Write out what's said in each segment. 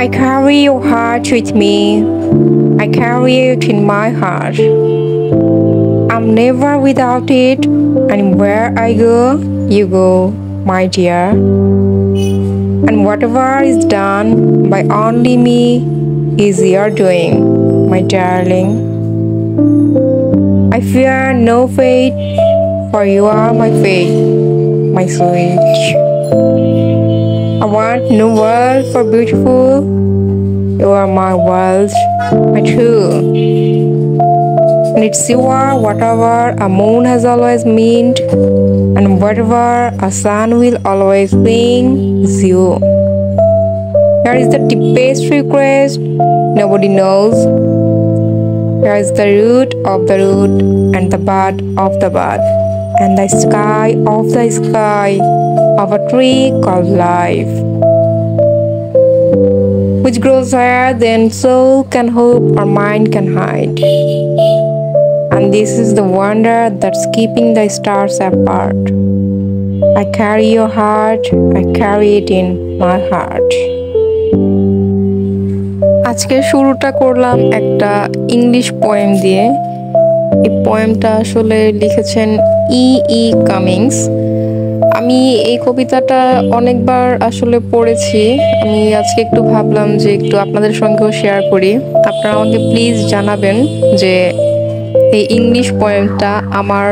I carry your heart with me. I carry it in my heart. I'm never without it, and where I go, you go, my dear. And whatever is done by only me is your doing, my darling. I fear no fate, for you are my fate, my sweet. I want no world for beautiful, you are my world, my true. And it's you are whatever a moon has always meant, and whatever a sun will always sing is you. Here is the deepest request nobody knows. Here is the root of the root, and the bud of the bud, and the sky of the sky of a tree called life, which grows higher than soul can hope or mind can hide. And this is the wonder that's keeping the stars apart. I carry your heart, I carry it in my heart. আজকে শুরুটা করলাম একটা English poem দিয়ে। এই পোয়েমটা আসলে লিখেছেন ই Cummins. আমি এই কবিতাটা অনেকবার আসলে পড়েছি। আমি আজকে একটু ভাবলাম যে একটু আপনাদের সঙ্গেও শেয়ার করি। আপনারা আমাকে প্লিজ জানাবেন যে এই ইংলিশ পোয়েমটা আমার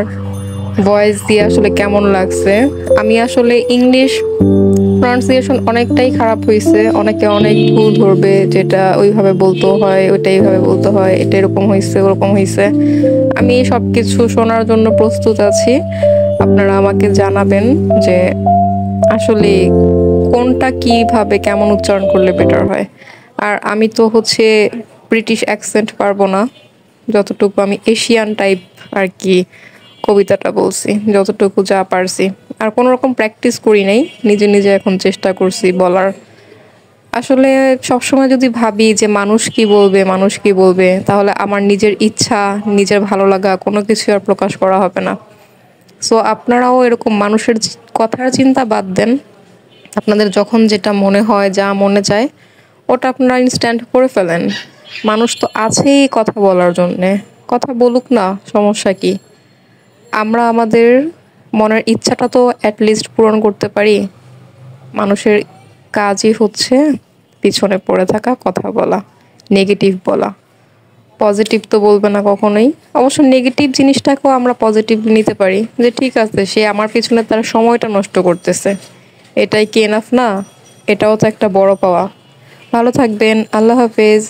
ভয়েস দিয়ে আসলে কেমন লাগছে। আমি আসলে ইংলিশ প্রনাউন্সিয়েশন অনেকটাই খারাপ হয়েছে, অনেকে অনেক ভুল ধরবে, যেটা ওইভাবে বলতে হয় ওইটা এইভাবে বলতে হয়, এটা এরকম হয়েছে ওরকম হয়েছে। আমি সব কিছু শোনার জন্য প্রস্তুত আছি। আপনারা আমাকে জানাবেন যে আসলে কোনটা কিভাবে কেমন উচ্চারণ করলে বেটার হয়। আর আমি তো হচ্ছে ব্রিটিশ অ্যাকসেন্ট পারবো না, যতটুকু আমি এশিয়ান টাইপ আর কি কবিতাটা বলছি, যতটুকু যা পারছি। আর কোনো রকম প্র্যাকটিস করি নাই, নিজে নিজে এখন চেষ্টা করছি বলার। আসলে সবসময় যদি ভাবি যে মানুষ কি বলবে মানুষ কি বলবে, তাহলে আমার নিজের ইচ্ছা নিজের ভালো লাগা কোনো কিছু আর প্রকাশ করা হবে না। সো আপনারাও এরকম মানুষের কথার চিন্তা বাদ দেন, আপনাদের যখন যেটা মনে হয় যা মনে চায় ওটা আপনারা ইনস্ট্যান্ট করে ফেলেন। মানুষ তো আছেই কথা বলার জন্যে, কথা বলুক না, সমস্যা কি। আমরা আমাদের মনের ইচ্ছাটা তো অ্যাটলিস্ট পূরণ করতে পারি। মানুষের কাজই হচ্ছে পিছনে পড়ে থাকা, কথা বলা, নেগেটিভ বলা। পজিটিভ তো বলবে না কখনোই। অবশ্য নেগেটিভ জিনিসটাকেও আমরা পজিটিভলি নিতে পারি, যে ঠিক আছে সে আমার পিছনে তার সময়টা নষ্ট করতেছে, এটাই কি এনাফ না? এটাও তো একটা বড় পাওয়া। ভালো থাকবেন, আল্লাহ হাফেজ।